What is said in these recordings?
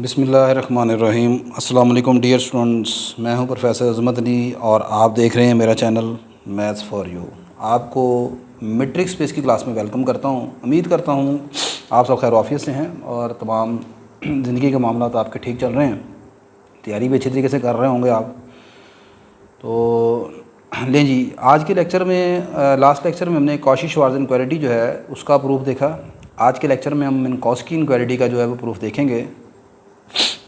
बिस्मिल्लाहिर्रहमानिर्रहीम। अस्सलाम वालेकुम डियर स्टूडेंट्स, मैं हूं प्रोफेसर अज़मत अली और आप देख रहे हैं मेरा चैनल मैथ्स फॉर यू। आपको मैट्रिक्स स्पेस की क्लास में वेलकम करता हूं। उम्मीद करता हूं आप सब खैर आफियत से हैं और तमाम ज़िंदगी के मामला तो आपके ठीक चल रहे हैं, तैयारी भी अच्छी तरीके से कर रहे होंगे आप। तो लें जी, आज के लेक्चर में लास्ट लेक्चर में हमने कॉची-श्वार्ज़ इनक्वालिटी जो है उसका प्रूफ देखा। आज के लेक्चर में हम मिन्कॉस्की इनक्वालिटी का जो है वो प्रूफ देखेंगे।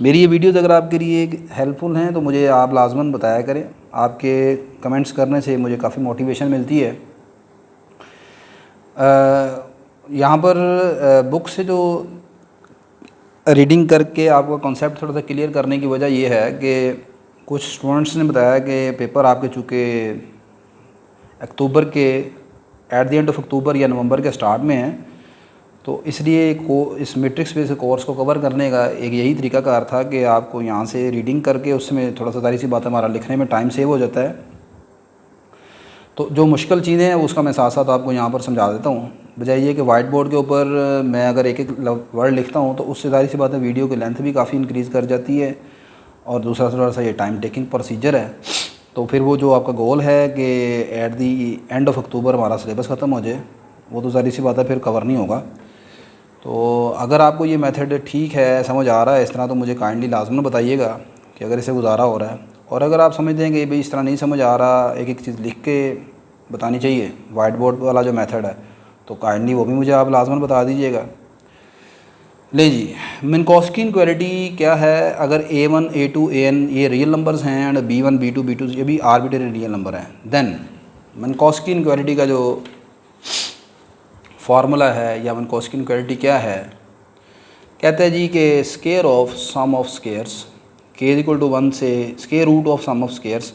मेरी ये वीडियोज़ अगर आपके लिए हेल्पफुल हैं तो मुझे आप लाजमन बताया करें। आपके कमेंट्स करने से मुझे काफ़ी मोटिवेशन मिलती है। यहाँ पर बुक से जो रीडिंग करके आपका कॉन्सेप्ट थोड़ा सा क्लियर करने की वजह ये है कि कुछ स्टूडेंट्स ने बताया कि पेपर आपके चूँकि अक्टूबर के at the end of October या नवंबर के स्टार्ट में है, तो इसलिए इस मैट्रिक्स स्पेस कोर्स को कवर करने का एक यही तरीकाकार था कि आपको यहाँ से रीडिंग करके उसमें थोड़ा सा सारी सी बात हमारा लिखने में टाइम सेव हो जाता है। तो जो मुश्किल चीज़ें हैं उसका मैं साथ साथ आपको यहाँ पर समझा देता हूँ, बजाय ये कि वाइट बोर्ड के ऊपर मैं अगर एक एक वर्ड लिखता हूँ तो उससे सारी सी बातें वीडियो की लेंथ भी काफ़ी इंक्रीज़ कर जाती है और दूसरा थोड़ा सा ये टाइम टेकिंग प्रोसीजर है। तो फिर वो जो आपका गोल है कि at the end of October हमारा सिलेबस ख़त्म हो जाए, वो तो सारी सी बातें फिर कवर नहीं होगा। तो अगर आपको ये मेथड ठीक है, समझ आ रहा है इस तरह, तो मुझे काइंडली लाजमन बताइएगा कि अगर इसे गुजारा हो रहा है। और अगर आप समझ देंगे भाई इस तरह नहीं समझ आ रहा, एक एक चीज़ लिख के बतानी चाहिए वाइट बोर्ड वाला जो मेथड है, तो काइंडली वो भी मुझे आप लाजमन बता दीजिएगा। ले जी, मिन्कॉस्की इनक्वालिटी क्या है? अगर A1 A2 AN ये रियल नंबर्स हैं एंड B1 B2 B2 ये भी आर्बिट्रेरी रियल नंबर हैं, देन मिन्कॉस्की इनक्वालिटी का जो फार्मूला है या मिन्कॉस्की इनक्वालिटी क्या है, कहते हैं जी कि square of sum of squares k equal to 1 से square root of sum of squares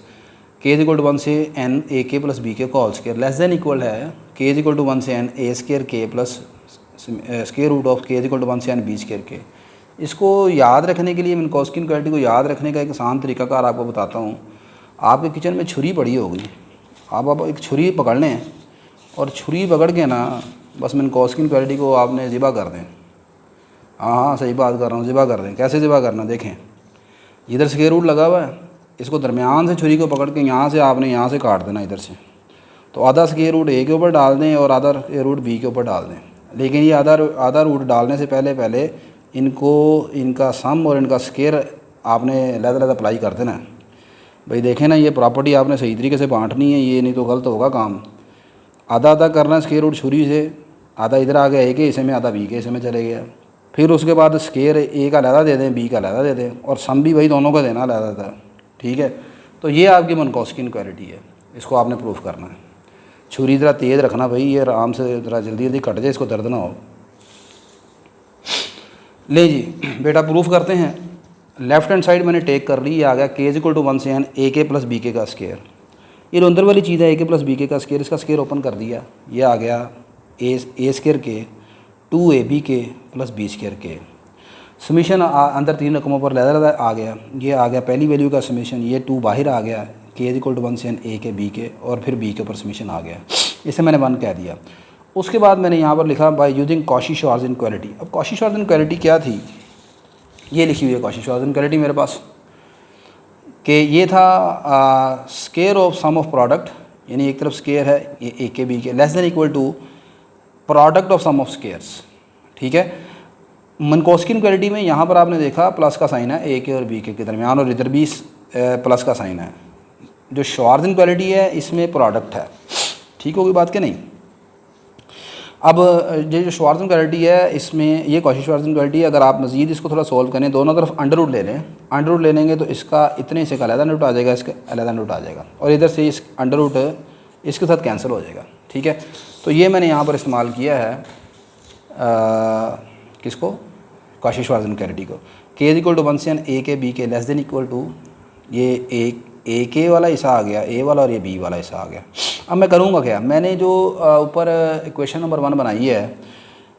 k equal to 1 से n AK प्लस BK का whole square less than equal है k इक्वल टू 1 से n A square K plus square root of k equal to 1 से n B square K। इसको याद रखने के लिए, मिन्कॉस्की इनक्वालिटी को याद रखने का एक आसान तरीकाकार आपको बताता हूँ। आपके किचन में छुरी पड़ी होगी, आप एक छुरी पकड़ लें और छुरी पकड़ के ना बस मिन्कॉस्की इनक्वालिटी को आपने ज़िबा कर दें। हाँ, सही बात कर रहा हूँ, ज़िबा कर दें। कैसे ज़िबा करना देखें, इधर स्क्वायर रूट लगा हुआ है, इसको दरमियान से छुरी को पकड़ के यहाँ से आपने यहाँ से काट देना इधर से। तो आधा स्क्वायर रूट A के ऊपर डाल दें और आधा स्क्वायर रूट B के ऊपर डाल दें। लेकिन ये आधा रूट डालने से पहले इनका सम और इनका स्क्वायर आपने अलग अप्लाई कर देना है। भाई देखें ना, ये प्रॉपर्टी आपने सही तरीके से बांटनी है, ये नहीं तो गलत होगा काम। आधा आधा करना स्क्वायर रूट छुरी से, आधा इधर आ गया A के हिस्से में, आधा B के हिस्से में चले गया। फिर उसके बाद स्क्वायर A का अलहदा दे दें, B का अलहदा दे दें और सम भी भाई दोनों का देना अलहदा था। ठीक है, तो ये आपकी मिन्कॉस्की इनक्वालिटी है, इसको आपने प्रूफ करना है। छुरी ज़रा तेज़ रखना भाई, ये आराम से ज़रा जल्दी जल्दी कट जाए, इसको दर्द ना हो। ले जी बेटा, प्रूफ करते हैं। लेफ्ट हैंड साइड मैंने टेक कर ली, ये आ गया k इक्वल टू 1 से n AK प्लस BK का स्क्वायर। ये जो अंदर वाली चीज़ है AK प्लस BK का स्क्वायर, इसका स्क्वायर ओपन कर दिया, ये आ गया A square K 2ABK plus B square K। Summation अंदर तीन रकमों पर लहदा आ गया, ये आ गया पहली वैल्यू का समीशन, ये 2 बाहर आ गया, k इक्वल टू 1 से n AK BK और फिर B के ऊपर समीशन आ गया, इसे मैंने 1 कह दिया। उसके बाद मैंने यहाँ पर लिखा बाय यूजिंग कॉची-श्वार्ज़ इनक्वालिटी। अब कॉची-श्वार्ज़ इनक्वालिटी क्या थी, ये लिखी हुई है कॉची-श्वार्ज़ इनक्वालिटी मेरे पास, कि ये था square of sum of product, यानी एक तरफ स्क्वायर है ये AK BK less than equal to product of sum of squares. ठीक है, मिन्कॉस्की इनक्वालिटी में यहाँ पर आपने देखा प्लस का साइन है AK और BK के दरमियान और इधर भी प्लस का साइन है। जो श्वार्ज़ इनक्वालिटी है इसमें प्रोडक्ट है। ठीक होगी बात कि नहीं? अब ये जो श्वार्ज़ इनक्वालिटी है इसमें ये कॉची-श्वार्ज़ इनक्वालिटी है। अगर आप मज़ीद इसको थोड़ा सॉल्व करें, दोनों तरफ अंडर रूट ले लें, अंडर रूट ले लेंगे तो इसका इतने हिस्से का अलहदा रूट आ जाएगा, इसका अलहदा रूट आ जाएगा और इधर से इस अंडर रूट इसके साथ कैंसिल हो जाएगा। ठीक है, तो ये मैंने यहाँ पर इस्तेमाल किया है किसको, कॉची-श्वार्ज़ इनक्वालिटी को। k इक्वल टू 1 से n AK BK less than equal to ये AK वाला हिस्सा आ गया, A वाला, और ये B वाला हिस्सा आ गया। अब मैं करूँगा क्या, मैंने जो ऊपर इक्वेशन नंबर 1 बनाई है,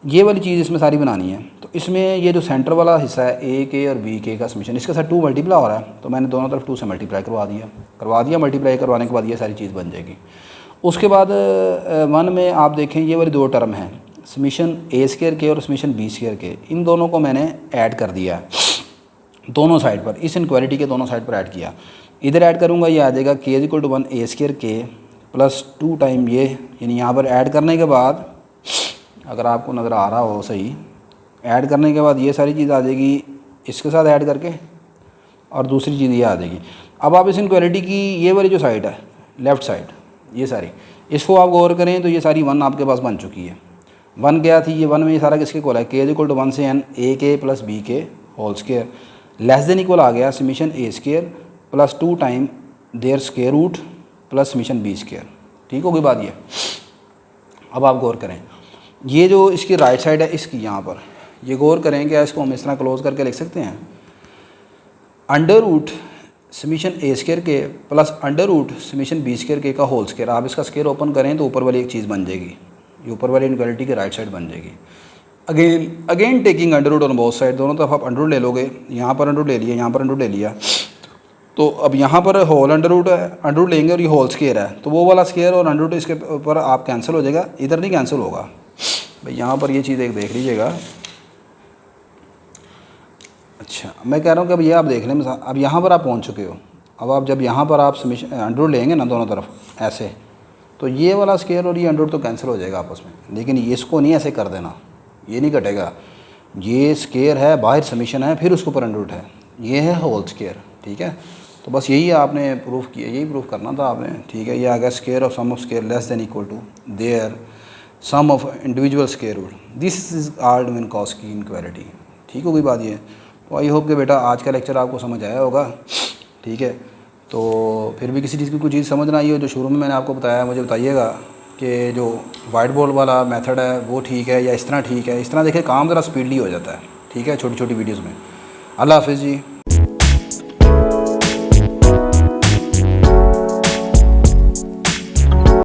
ये वाली चीज़ इसमें सारी बनानी है। तो इसमें ये जो सेंटर वाला हिस्सा है AK और BK का समीशन, इसके साथ 2 मल्टीप्लाई हो रहा है, तो मैंने दोनों तरफ 2 से मल्टीप्लाई करवा दिया। मल्टीप्लाई करवाने के बाद ये सारी चीज़ बन जाएगी। उसके बाद 1 में आप देखें ये वाली 2 टर्म हैं, समीशन A स्क्वायर K और समीशन B स्क्वायर K, इन दोनों को मैंने ऐड कर दिया है। दोनों साइड पर, इस इनक्वालिटी के दोनों साइड पर ऐड किया। इधर ऐड करूँगा ये आ जाएगा k is equal to 1 A square k plus 2 time ये, यानी यहाँ पर ऐड करने के बाद अगर आपको नज़र आ रहा हो सही, ऐड करने के बाद ये सारी चीज़ आ जाएगी इसके साथ ऐड करके, और दूसरी चीज़ ये आ जाएगी। अब आप इस इनक्वालिटी की ये वाली जो साइड है लेफ़्ट साइड, ये सारी, इसको आप गौर करें तो ये सारी 1 आपके पास बन चुकी है। 1 क्या थी ये 1 में ये सारा किसके इक्वल है, के इज इक्वल टू 1 से n a k plus b k whole square less than equal आ गया summation A square plus 2 time their square root plus summation B square. ठीक होगी बात ये। अब आप गौर करें, ये जो इसकी राइट साइड है इसकी यहाँ पर ये गौर करें, क्या इसको हम इस तरह क्लोज करके लिख सकते हैं, अंडर रूट समीशन ए square k plus under root summation B square k का होल स्क्वायर। आप इसका स्क्वायर ओपन करें तो ऊपर वाली एक चीज़ बन जाएगी, ये ऊपर वाली इनक्वालिटी की राइट साइड बन जाएगी। Again taking under root on both side, दोनों तरफ आप अंडर रूट ले लोगे, यहाँ पर अंडर रूट ले लिया, यहाँ पर अंडर रूट ले लिया, तो अब यहाँ पर होल अंडर रूट लेंगे और ये होल स्क्वायर है, तो वो वाला स्क्वायर और अंडर रूट इसके ऊपर आप कैंसिल हो जाएगा, इधर नहीं कैंसिल होगा भाई। यहाँ पर ये चीज़ एक देख लीजिएगा। अच्छा मैं कह रहा हूँ कि अब ये आप देख लें, अब यहाँ पर आप पहुँच चुके हो, अब आप जब यहाँ पर आप समीशन अंडर रूट लेंगे ना दोनों तरफ ऐसे, तो ये वाला स्क्वायर और ये अंडर रूट तो कैंसिल हो जाएगा आपस में, लेकिन इसको नहीं ऐसे कर देना, ये नहीं कटेगा। ये स्क्वायर है बाहर समीशन है, फिर उसके ऊपर अंडर रूट है, ये है होल स्क्वायर। ठीक है, तो बस यही आपने प्रूफ किया, यही प्रूफ करना था आपने। ठीक है, ये आ गया square of sum of square less than equal to their sum of individual square root, this is called Minkowski inequality. ठीक होगी बात ये। तो आई होप कि बेटा आज का लेक्चर आपको समझ आया होगा। ठीक है, तो फिर भी किसी चीज़ की कोई चीज़ समझ ना आई हो जो शुरू में मैंने आपको बताया, मुझे बताइएगा कि जो वाइट बोर्ड वाला मेथड है वो ठीक है या इस तरह ठीक है। इस तरह देखिए काम ज़रा स्पीडली हो जाता है। ठीक है, छोटी छोटी वीडियोज़ में। अल्लाह हाफिज़ जी।